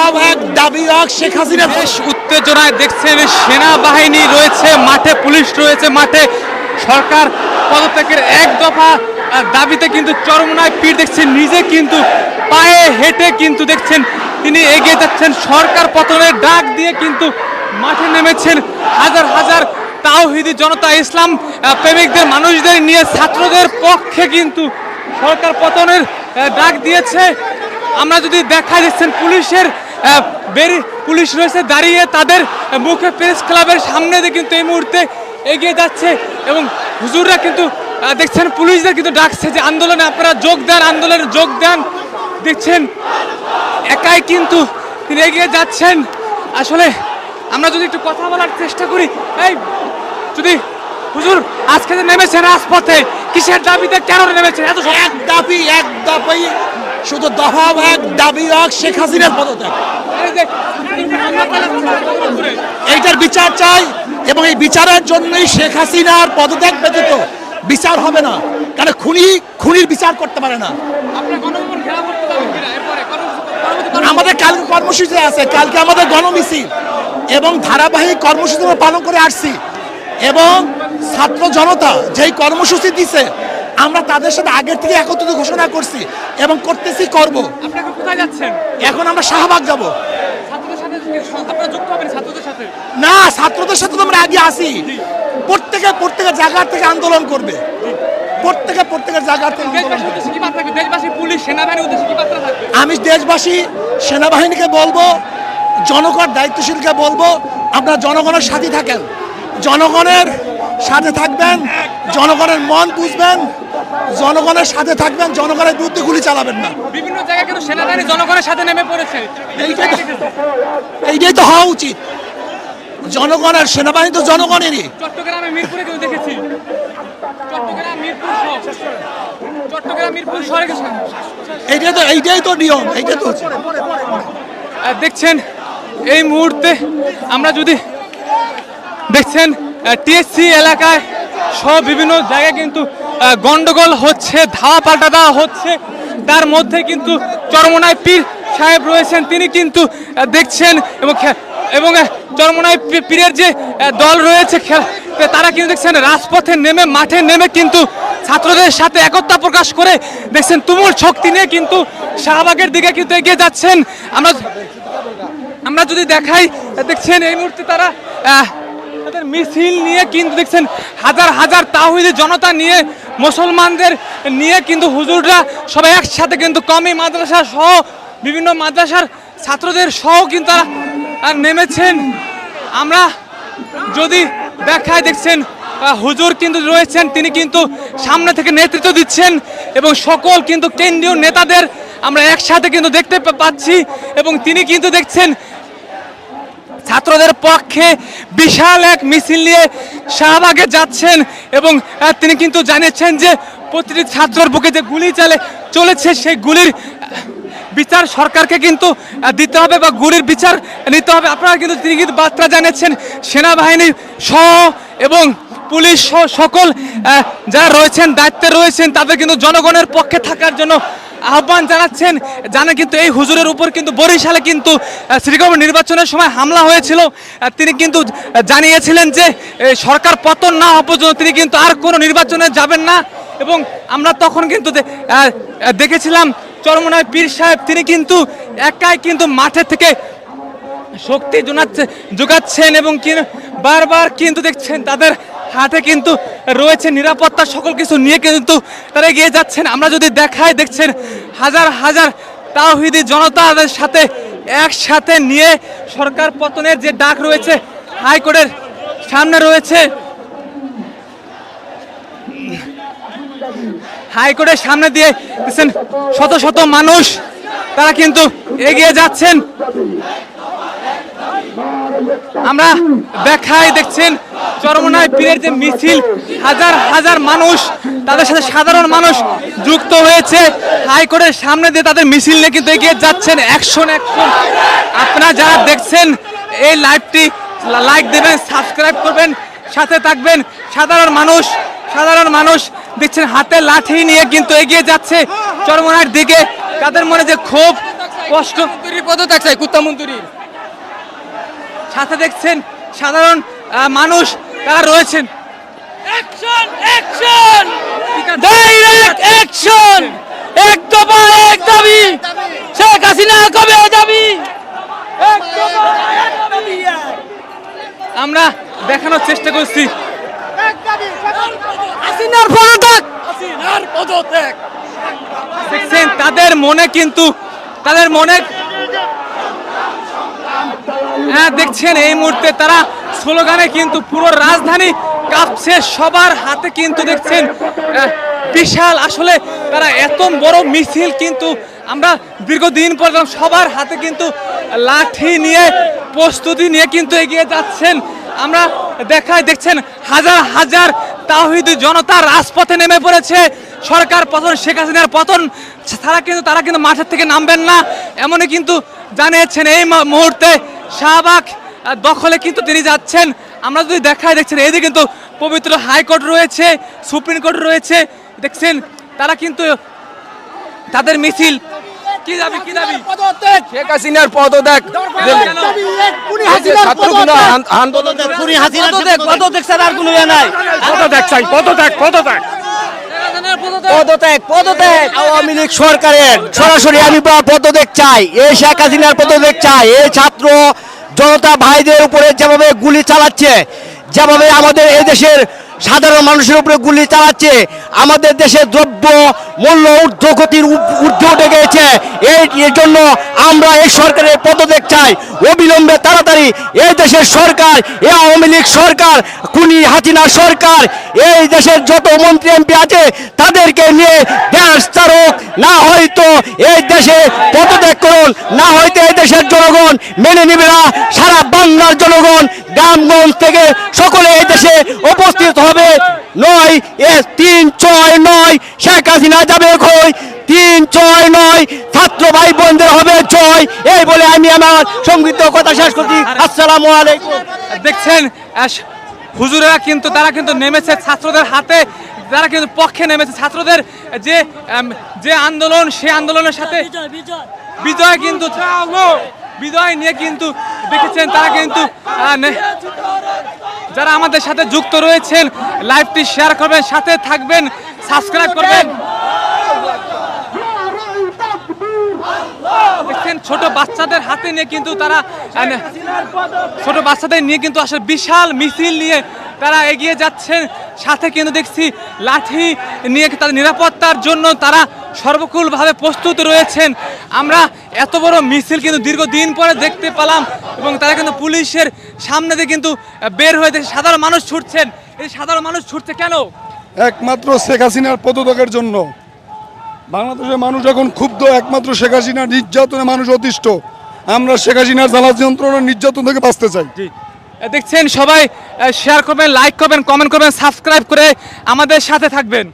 দফা এক দাবি এক শেখ হাসিনা। বেশ উত্তেজনায় দেখছেন সেনাবাহিনী রয়েছে মাঠে, পুলিশ রয়েছে মাঠে। সরকার পদত্যাগের এক দফা দাবিতে কিন্তু চরমনায় পীর দেখছেন নিজে কিন্তু পায়ে হেঁটে কিন্তু দেখছেন তিনি এগিয়ে যাচ্ছেন। সরকার পতনের ডাক দিয়ে কিন্তু মাঠে নেমেছেন হাজার হাজার তাওহিদি জনতা, ইসলাম প্রেমিকদের মানুষদের নিয়ে ছাত্রদের পক্ষে কিন্তু সরকার পতনের ডাক দিয়েছে। আমরা যদি দেখা যাচ্ছেন পুলিশের পুলিশ রয়েছে দাঁড়িয়ে, তাদের মুখে প্রেস ক্লাবের সামনে দিয়ে কিন্তু এই মুহূর্তে এগিয়ে যাচ্ছে এবং হুজুররা কিন্তু দেখছেন পুলিশদের কিন্তু ডাকছে যে আন্দোলনে আপনারা যোগ দেন, আন্দোলনে যোগ দেন। দেখছেন একাই কিন্তু তিনি এগিয়ে যাচ্ছেন। আসলে আমরা যদি একটু কথা বলার চেষ্টা করি, এই যদি হুজুর আজকে যে নেমেছেন রাজপথে কিসের দাবিতে, কেন নেমেছেন? এত এক দাবি শুধু দফা এক দাবি এক শেখ হাসিনার পদত্যাগ, এইটার বিচার চাই এবং এই বিচারের জন্যই শেখ হাসিনার পদত্যাগ ব্যতীত বিচার হবে না। কারণ খুনির বিচার করতে পারে না। আমাদের কালকে কর্মসূচি আছে, কালকে আমাদের গণমিছিল এবং ধারাবাহিক কর্মসূচি আমরা পালন করে আসছি এবং ছাত্র জনতা যেই কর্মসূচি দিছে আমরা তাদের সাথে আগের থেকে একত্রিত ঘোষণা করছি এবং করতেছি, করব। আপনারা কোথায় যাচ্ছেন? এখন আমরা শাহবাগ যাব। ছাত্রদের সাথে আপনারা যুক্ত হবেন? ছাত্রদের সাথে না, ছাত্রদের সাথে তো আমরা আগে আসি। প্রত্যেকের জায়গা থেকে আন্দোলন করবে, প্রত্যেকের জায়গা থেকে। দেশবাসী পুলিশ সেনাবাহিনীর উদ্দেশ্যে কি বার্তা থাকবে? আমি দেশবাসী সেনাবাহিনীকে বলবো, জনগণ দায়িত্বশীলকে বলবো, আপনারা জনগণের সাথে থাকেন, জনগণের সাথে থাকবেন, জনগণের মন বুঝবেন, জনগণের সাথে থাকবেন, জনগণের বিরুদ্ধে গুলি চালাবেন না। বিভিন্ন জায়গায় কিন্তু সেনাবাহিনী জনগণের সাথে নেমে পড়েছে। এইটাই তো হওয়া উচিত। জনগণের সেনাবাহিনী তো জনগণেরই। চট্টগ্রামে মিরপুরে কিন্তু দেখেছি, চট্টগ্রাম মিরপুর শহরে এইটাই তো নিয়ম, এইটাই তো হচ্ছে। দেখছেন এই মুহূর্তে আমরা যদি দেখছেন টিএসসি এলাকায় সব বিভিন্ন জায়গায় কিন্তু গন্ডগোল হচ্ছে, ধাওয়া পাল্টা দেওয়া হচ্ছে। তার মধ্যে কিন্তু চরমনায় পীর সাহেব রয়েছেন, তিনি কিন্তু দেখছেন এবং চরমনায় পীরের যে দল রয়েছে তারা কিন্তু দেখছেন রাজপথে নেমে, মাঠে নেমে কিন্তু ছাত্রদের সাথে একতা প্রকাশ করে দেখছেন তুমুল শক্তি নিয়ে কিন্তু শাহবাগের দিকে কিন্তু এগিয়ে যাচ্ছেন। আমরা যদি দেখাই, দেখছেন এই মুহূর্তে তারা তাদের মিছিল নিয়ে কিন্তু দেখছেন হাজার হাজার তাওহীদি জনতা নিয়ে, মুসলমানদের নিয়ে কিন্তু হুজুররা সবাই একসাথে কিন্তু কমি মাদ্রাসা সহ বিভিন্ন মাদ্রাসার ছাত্রদের সহ কিন্তু তারা নেমেছেন। আমরা যদি দেখাই, দেখছেন হুজুর কিন্তু রয়েছেন, তিনি কিন্তু সামনে থেকে নেতৃত্ব দিচ্ছেন এবং সকল কিন্তু কেন্দ্রীয় নেতাদের আমরা একসাথে কিন্তু দেখতে পাচ্ছি এবং তিনি কিন্তু দেখছেন ছাত্রদের পক্ষে বিশাল এক মিছিল নিয়ে শাহবাগে যাচ্ছেন এবং তিনি কিন্তু জানিয়েছেন যে প্রতিটি ছাত্রের বুকে যে গুলি চলেছে সেই গুলির বিচার সরকারকে কিন্তু দিতে হবে বা গুলির বিচার নিতে হবে। আপনারা কিন্তু তিনি কিন্তু বার্তা জানিয়েছেন সেনাবাহিনী সহ এবং পুলিশ সহ সকল যারা রয়েছেন, দায়িত্বে রয়েছেন, তাদের কিন্তু জনগণের পক্ষে থাকার জন্য আহ্বান জানাচ্ছেন। জানেন কিন্তু এই হুজুরের উপর কিন্তু বরিশালে কিন্তু সিটি কর্পোরেশন নির্বাচনের সময় হামলা হয়েছিল। তিনি কিন্তু জানিয়েছিলেন যে সরকার পতন না হওয়া পর্যন্ত তিনি কিন্তু আর কোনো নির্বাচনে যাবেন না এবং আমরা তখন কিন্তু দেখেছিলাম চরমনায় পীর সাহেব তিনি কিন্তু একাই কিন্তু মাঠে থেকে শক্তি যোগাচ্ছেন এবং বারবার কিন্তু দেখছেন তাদের হাতে কিন্তু রয়েছে নিরাপত্তা, সকল কিছু নিয়ে কিন্তু তারা এগিয়ে যাচ্ছেন। আমরা যদি দেখাই, দেখছেন হাজার হাজার তাওহীদি জনতাদের সাথে একসাথে নিয়ে সরকার পতনের যে ডাক রয়েছে হাইকোর্টের সামনে রয়েছে, হাইকোর্টের সামনে দিয়ে দেখছেন শত শত মানুষ তারা কিন্তু এগিয়ে যাচ্ছেন। আমরা দেখাই, দেখছেন চরমনায় পীরের যে মিছিল, হাজার হাজার মানুষ, তাদের সাথে সাধারণ মানুষ যুক্ত হয়েছে হাইকোর্টের সামনে দিয়ে তাদের মিছিল নিয়ে কিন্তু এগিয়ে যাচ্ছেন অ্যাকশন। আপনারা যারা দেখছেন এই লাইভটি লাইক দেবেন, সাবস্ক্রাইব করবেন, সাথে থাকবেন। সাধারণ মানুষ দেখছেন হাতে লাঠি নিয়ে কিন্তু এগিয়ে যাচ্ছে চরমনার দিকে। তাদের মনে যে ক্ষোভ কষ্ট পদত্যাগ চাই কুত্তা মন্ত্রীর। সাথে দেখছেন সাধারণ মানুষ তারা রয়েছেন। অ্যাকশন অ্যাকশন ঠিক আছে। ডাইরেক্ট অ্যাকশন, এক দফা এক দাবি, শেখ হাসিনা কবে যাবি? এক দফা এক দাবি। আমরা দেখানোর চেষ্টা করছি হাসিনার পদত্যাগ, হাসিনার পদত্যাগ। দেখছেন তাদের মনে কিন্তু তাদের মনে হ্যাঁ দেখছেন এই মুহূর্তে তারা স্লোগানে কিন্তু পুরো রাজধানী কাঁপছে, সবার হাতে কিন্তু দেখছেন বিশাল আসলে তারা এত বড় মিছিল কিন্তু আমরা দীর্ঘদিন পর সবার হাতে কিন্তু লাঠি নিয়ে প্রস্তুতি নিয়ে কিন্তু এগিয়ে যাচ্ছেন। আমরা দেখছেন হাজার হাজার তাওহীদি জনতা রাজপথে নেমে পড়েছে। সরকার পতন, শেখ হাসিনার পতন তারা কিন্তু মাঠের থেকে নামবেন না এমনই কিন্তু জানিয়েছেন। এই মুহূর্তে শাহবাগ দখলে কিন্তু তিনি যাচ্ছেন। আমরা যদি দেখছেন এইদিকে কিন্তু পবিত্র হাইকোর্ট রয়েছে, সুপ্রিম কোর্ট রয়েছে। দেখছেন তারা কিন্তু তাদের মিছিল কি দাবি পদত্যাগ, শেখ হাসিনার পদত্যাগ। পদত্যাগ ছাড়া আর কোনো ইয়ে নাই। পদত্যাগ চাই, পদত্যাগ পদত্যাগ পদত্যাগ পদত্যাগ আওয়ামী লীগ সরকারের সরাসরি আমি পদত্যাগ চাই। এই শেখ হাসিনার পদত্যাগ চাই। এই ছাত্র জনতা ভাইদের উপরে যেভাবে গুলি চালাচ্ছে, যেভাবে আমাদের এই দেশের সাধারণ মানুষের উপরে গুলি চালাচ্ছে, আমাদের দেশে দ্রব্য মূল্য ঊর্ধ্বগতির ঊর্ধ্বে উঠে গিয়েছে। এর জন্য আমরা এই সরকারের পদত্যাগ চাই অবিলম্বে, তাড়াতাড়ি। এই দেশের সরকার, এই আওয়ামী লীগ সরকার, খুনি হাসিনা সরকার, এই দেশের যত মন্ত্রী এমপি আছে তাদেরকে নিয়ে দেশ চারক, না হয়তো এই দেশে পদত্যাগ করুন, না হয়তো এই দেশের জনগণ মেনে নেবে না। সারা বাংলার জনগণ গ্রামগঞ্জ থেকে সকলে এই দেশে উপস্থিত হবে। 9-3-6-9 শেখ হাসিনা যাবে কই, 3-6-9 ছাত্র ভাই বোনদের হবে জয়। এই বলে আমি আমার সংক্ষিপ্ত কথা শেষ করছি। আসসালামু আলাইকুম। দেখছেন হুজুরেরা কিন্তু তারা কিন্তু নেমেছে ছাত্রদের হাতে, তারা কিন্তু পক্ষে নেমেছে। ছাত্রদের যে আন্দোলন, সেই আন্দোলনের সাথে বিজয় কিন্তু বিজয় নিয়ে কিন্তু দেখেছেন তারা কিন্তু যারা আমাদের সাথে যুক্ত রয়েছেন লাইভটি শেয়ার করবেন, সাথে থাকবেন, সাবস্ক্রাইব করবেন। দেখছেন ছোট বাচ্চাদের হাতে নিয়ে কিন্তু তারা ছোট বাচ্চাদের নিয়ে কিন্তু আসলে বিশাল মিছিল নিয়ে তারা এগিয়ে যাচ্ছেন। সাথে কিন্তু দেখছি লাঠি নিয়ে তাদের নিরাপত্তার জন্য তারা সর্বকুলভাবে প্রস্তুত রয়েছেন। আমরা এত বড় মিছিল কিন্তু দীর্ঘদিন পরে দেখতে পেলাম এবং তারা কিন্তু পুলিশের সামনে দিয়ে কিন্তু বের হয়ে দেখছে সাধারণ মানুষ ছুটছেন। এই সাধারণ মানুষ ছুটছে কেন? একমাত্র শেখ হাসিনার পদত্যাগের জন্য। বাংলাদেশের মানুষ এখন ক্ষুব্ধ, একমাত্র শেখ হাসিনার নির্যাতনে মানুষ অতিষ্ঠ। আমরা শেখ হাসিনার জ্বালা যন্ত্রণার নির্যাতন থেকে বাঁচতে চাই। দেখছেন সবাই শেয়ার করবেন, লাইক করবেন, কমেন্ট করবেন, সাবস্ক্রাইব করে আমাদের সাথে থাকবেন।